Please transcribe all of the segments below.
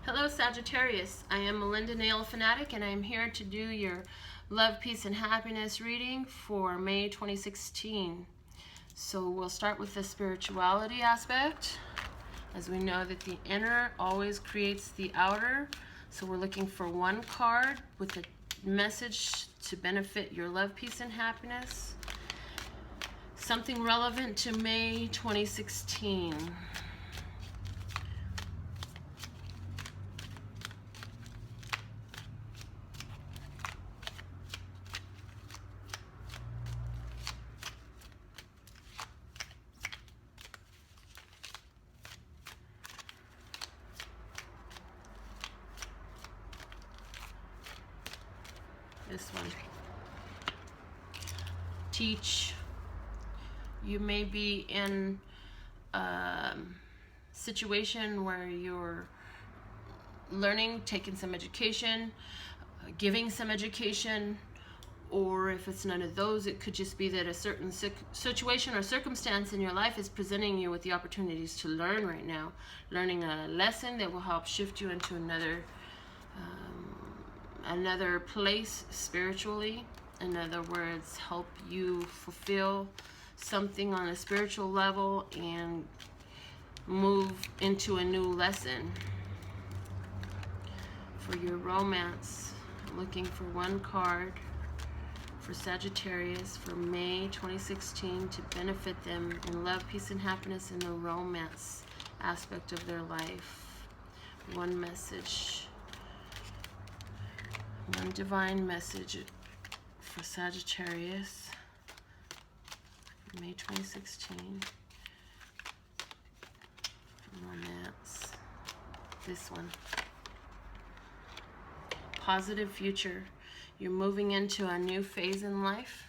Hello Sagittarius, I am Melinda Nail Fanatic and I am here to do your love, peace, and happiness reading for May 2016. So we'll start with the spirituality aspect, as we know that the inner always creates the outer. So we're looking for one card with a message to benefit your love, peace, and happiness. Something relevant to May 2016. This one. Teach. You may be in a situation where you're learning, taking some education, giving some education, or if it's none of those, it could just be that a certain situation or circumstance in your life is presenting you with the opportunities to learn right now. Learning a lesson that will help shift you into another place spiritually. In other words, help you fulfill something on a spiritual level and move into a new lesson. For your romance, I'm looking for one card for Sagittarius for May 2016 to benefit them in love, peace, and happiness in the romance aspect of their life. One message. One divine message for Sagittarius, May 2016, romance. This one. Positive future. You're moving into a new phase in life,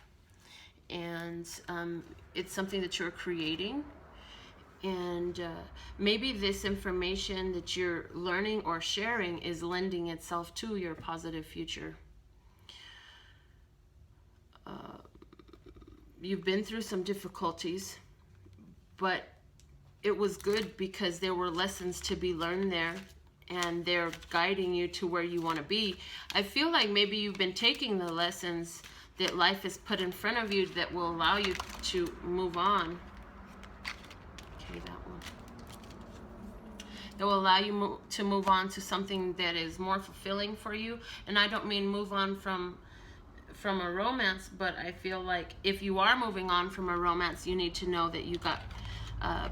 and it's something that you're creating. And maybe this information that you're learning or sharing is lending itself to your positive future. You've been through some difficulties, but it was good because there were lessons to be learned there, and they're guiding you to where you want to be. I feel like maybe you've been taking the lessons that life has put in front of you that will allow you to move on. That one. That will allow you to move on to something that is more fulfilling for you. And I don't mean move on from a romance, but I feel like if you are moving on from a romance, you need to know that you got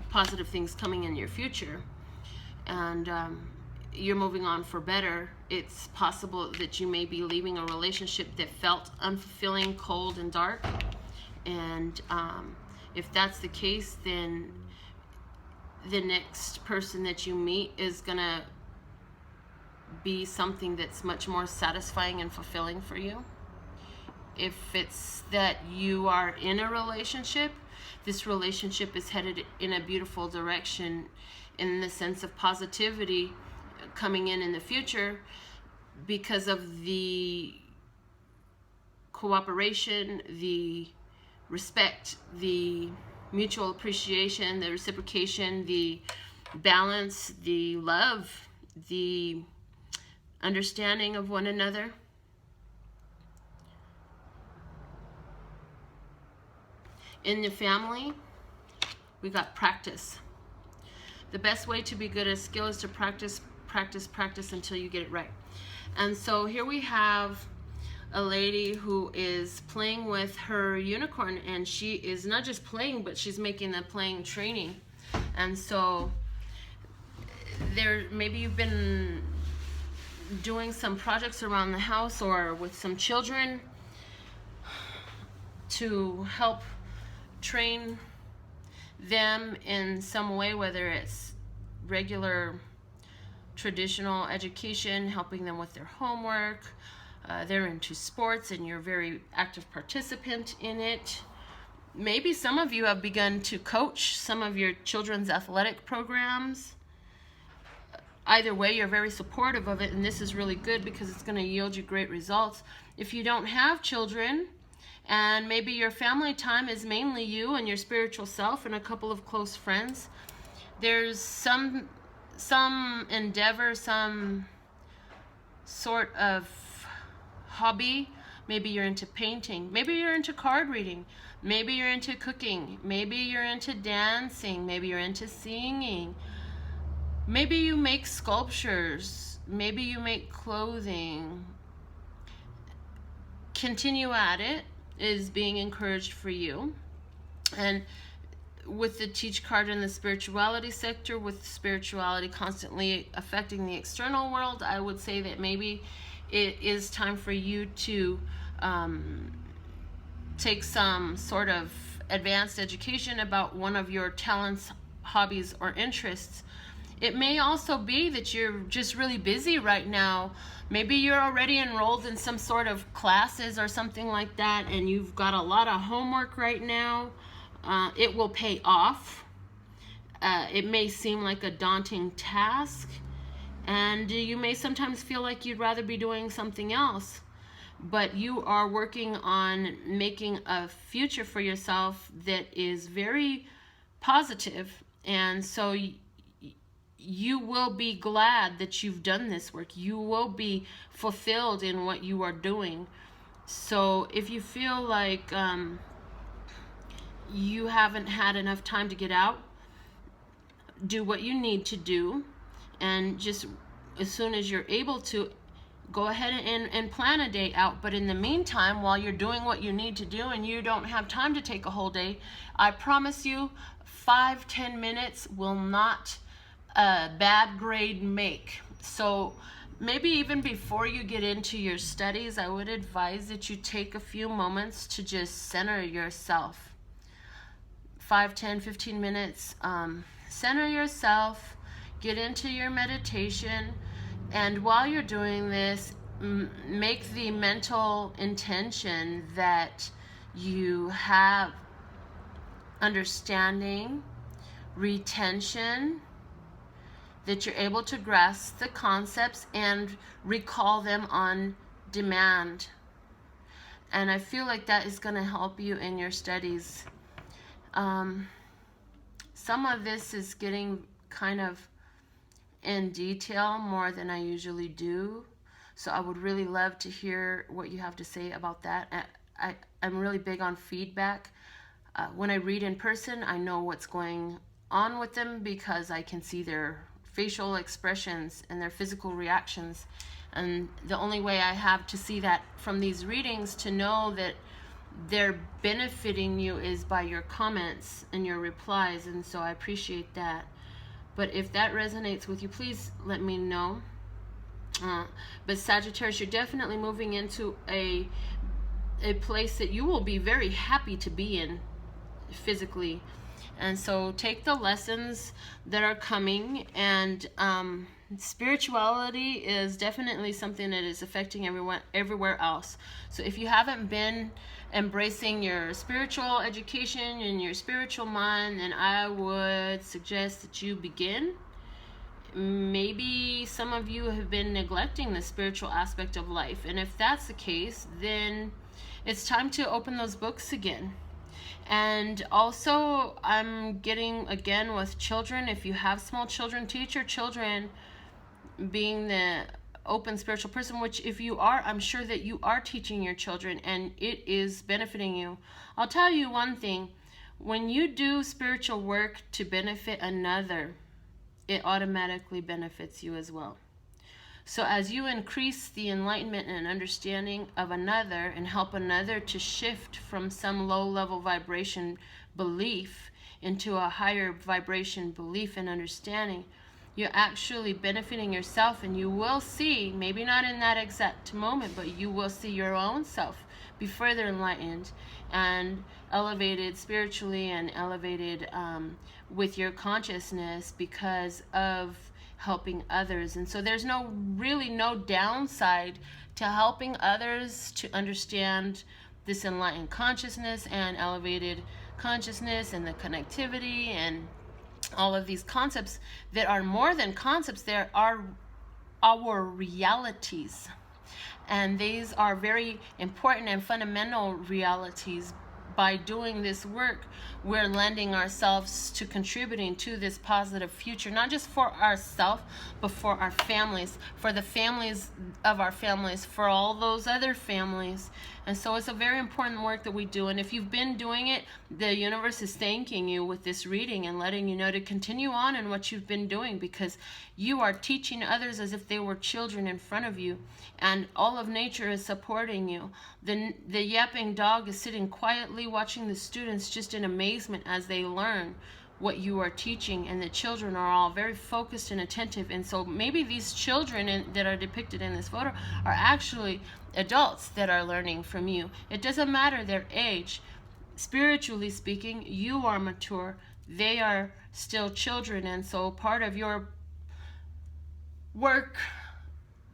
positive things coming in your future, and you're moving on for better. It's possible that you may be leaving a relationship that felt unfulfilling, cold, and dark. And if that's the case, then the next person that you meet is gonna be something that's much more satisfying and fulfilling for you. If it's that you are in a relationship, this relationship is headed in a beautiful direction in the sense of positivity coming in the future because of the cooperation, the respect, the mutual appreciation, the reciprocation, the balance, the love, the understanding of one another. In the family, we got practice. The best way to be good at a skill is to practice, practice, practice until you get it right. And so here we have a lady who is playing with her unicorn, and she is not just playing, but she's making the playing training. And so there, maybe you've been doing some projects around the house or with some children to help train them in some way, whether it's regular traditional education, helping them with their homework. They're into sports and you're a very active participant in it. Maybe some of you have begun to coach some of your children's athletic programs. Either way, you're very supportive of it, and this is really good because it's going to yield you great results. If you don't have children, and maybe your family time is mainly you and your spiritual self and a couple of close friends, there's some some endeavor, some sort of hobby. Maybe you're into painting, maybe you're into card reading, maybe you're into cooking, maybe you're into dancing, maybe you're into singing, maybe you make sculptures, maybe you make clothing. Continue at it is being encouraged for you. And with the Teach card in the spirituality sector, with spirituality constantly affecting the external world, I would say that maybe it is time for you to take some sort of advanced education about one of your talents, hobbies, or interests. It may also be that you're just really busy right now. Maybe you're already enrolled in some sort of classes or something like that, and you've got a lot of homework right now. It will pay off. It may seem like a daunting task, and you may sometimes feel like you'd rather be doing something else. But you are working on making a future for yourself that is very positive, and so you will be glad that you've done this work. You will be fulfilled in what you are doing. So if you feel like you haven't had enough time to get out, do what you need to do, and just as soon as you're able to, go ahead and plan a day out. But in the meantime, while you're doing what you need to do and you don't have time to take a whole day, I promise you 5-10 minutes will not a bad grade make. So maybe even before you get into your studies, I would advise that you take a few moments to just center yourself. 5, 10, 15 minutes. Center yourself, get into your meditation, and while you're doing this, make the mental intention that you have understanding, retention, that you're able to grasp the concepts and recall them on demand. And I feel like that is going to help you in your studies. Some of this is getting kind of in detail more than I usually do, so I would really love to hear what you have to say about that. I'm really big on feedback. When I read in person, I know what's going on with them because I can see their facial expressions and their physical reactions, and the only way I have to see that from these readings to know that they're benefiting you is by your comments and your replies, and so I appreciate that. But if that resonates with you, please let me know. But Sagittarius, you're definitely moving into a place that you will be very happy to be in physically. And so take the lessons that are coming, and spirituality is definitely something that is affecting everyone everywhere else. So if you haven't been embracing your spiritual education and your spiritual mind, then I would suggest that you begin. Maybe some of you have been neglecting the spiritual aspect of life, and if that's the case, then it's time to open those books again. And also, I'm getting, again, with children, if you have small children, teach your children, being the open spiritual person, which if you are, I'm sure that you are teaching your children and it is benefiting you. I'll tell you one thing, when you do spiritual work to benefit another, it automatically benefits you as well. So as you increase the enlightenment and understanding of another and help another to shift from some low-level vibration belief into a higher vibration belief and understanding, you're actually benefiting yourself, and you will see, maybe not in that exact moment, but you will see your own self be further enlightened and elevated spiritually and elevated with your consciousness because of helping others. And so there's really no downside to helping others to understand this enlightened consciousness and elevated consciousness and the connectivity and all of these concepts that are more than concepts. They are our realities, and these are very important and fundamental realities by doing this work, we're lending ourselves to contributing to this positive future, not just for ourselves, but for our families, for the families of our families, for all those other families. And so it's a very important work that we do. And if you've been doing it, the universe is thanking you with this reading and letting you know to continue on in what you've been doing, because you are teaching others as if they were children in front of you, and all of nature is supporting you. The yapping dog is sitting quietly watching the students just in amazement as they learn what you are teaching, and the children are all very focused and attentive. And so maybe these children that are depicted in this photo are actually adults that are learning from you. It doesn't matter their age. Spiritually speaking, you are mature, they are still children. And so part of your work,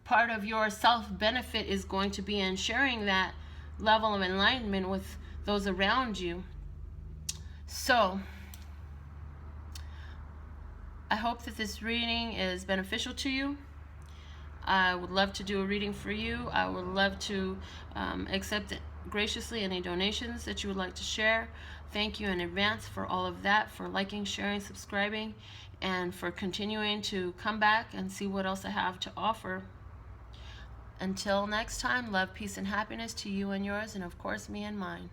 part of your self-benefit is going to be in sharing that level of enlightenment with those around you. So I hope that this reading is beneficial to you. I would love to do a reading for you. I would love to accept graciously any donations that you would like to share. Thank you in advance for all of that, for liking, sharing, subscribing, and for continuing to come back and see what else I have to offer. Until next time, love, peace, and happiness to you and yours, and of course me and mine.